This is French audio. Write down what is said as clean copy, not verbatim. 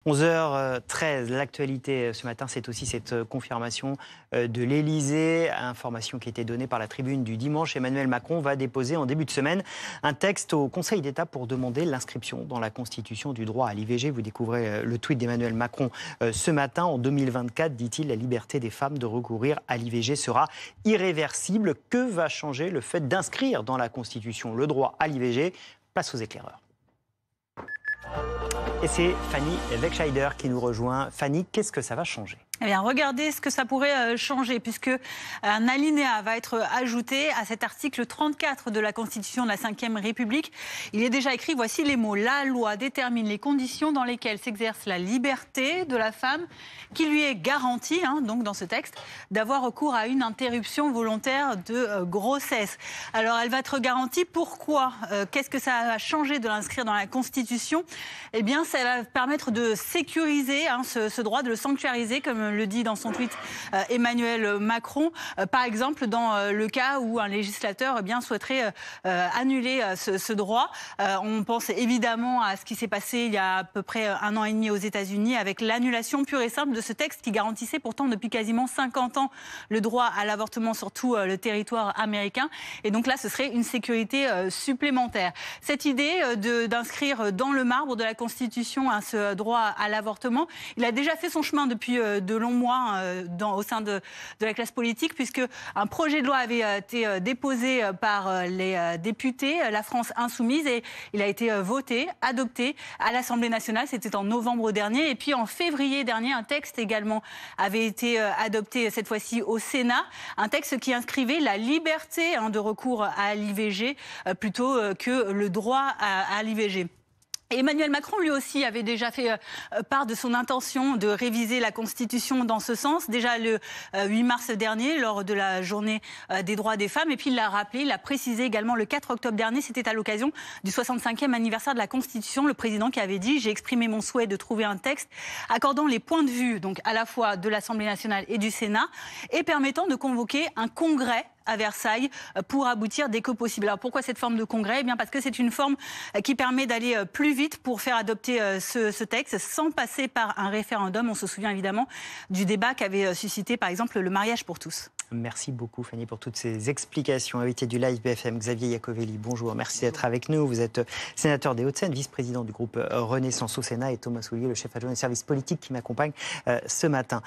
11h13, l'actualité ce matin, c'est aussi cette confirmation de l'Élysée, information qui a été donnée par la tribune du dimanche. Emmanuel Macron va déposer en début de semaine un texte au Conseil d'État pour demander l'inscription dans la Constitution du droit à l'IVG. Vous découvrez le tweet d'Emmanuel Macron ce matin. En 2024, dit-il, la liberté des femmes de recourir à l'IVG sera irréversible. Que va changer le fait d'inscrire dans la Constitution le droit à l'IVG? Place aux éclaireurs. Et c'est Fanny Wegscheider qui nous rejoint. Fanny, qu'est-ce que ça va changer? Eh bien, regardez ce que ça pourrait changer, puisque un alinéa va être ajouté à cet article 34 de la Constitution de la Ve République. Il est déjà écrit, voici les mots. La loi détermine les conditions dans lesquelles s'exerce la liberté de la femme, qui lui est garantie, donc dans ce texte, d'avoir recours à une interruption volontaire de grossesse. Alors, elle va être garantie. Pourquoi? Qu'est-ce que ça va changer de l'inscrire dans la Constitution? Eh bien, ça va permettre de sécuriser ce droit, de le sanctuariser, comme le dit dans son tweet Emmanuel Macron. Par exemple, dans le cas où un législateur souhaiterait annuler ce droit. On pense évidemment à ce qui s'est passé il y a à peu près 1 an et demi aux États-Unis avec l'annulation pure et simple de ce texte qui garantissait pourtant depuis quasiment 50 ans le droit à l'avortement sur tout le territoire américain. Et donc là, ce serait une sécurité supplémentaire. Cette idée d'inscrire dans le marbre de la Constitution ce droit à l'avortement, il a déjà fait son chemin depuis de longs mois au sein de la classe politique, puisque un projet de loi avait été déposé par les députés, la France Insoumise, et il a été voté, adopté à l'Assemblée nationale. C'était en novembre dernier. Et puis en février dernier, un texte également avait été adopté, cette fois-ci au Sénat, un texte qui inscrivait la liberté de recours à l'IVG plutôt que le droit à l'IVG. Emmanuel Macron, lui aussi, avait déjà fait part de son intention de réviser la Constitution dans ce sens, déjà le 8 mars dernier, lors de la journée des droits des femmes. Et puis il l'a rappelé, il l'a précisé également le 4 octobre dernier, c'était à l'occasion du 65e anniversaire de la Constitution, le président qui avait dit « J'ai exprimé mon souhait de trouver un texte accordant les points de vue, donc à la fois de l'Assemblée nationale et du Sénat, et permettant de convoquer un congrès à Versailles pour aboutir dès que possible. » Alors pourquoi cette forme de congrès? Eh bien parce que c'est une forme qui permet d'aller plus vite pour faire adopter ce texte sans passer par un référendum. On se souvient évidemment du débat qu'avait suscité par exemple le mariage pour tous. Merci beaucoup Fanny pour toutes ces explications. Invité du Live BFM, Xavier Iacovelli, bonjour, merci d'être avec nous. Vous êtes sénateur des Hauts-de-Seine, vice-président du groupe Renaissance au Sénat, et Thomas Soulier, le chef adjoint des services politiques qui m'accompagne ce matin.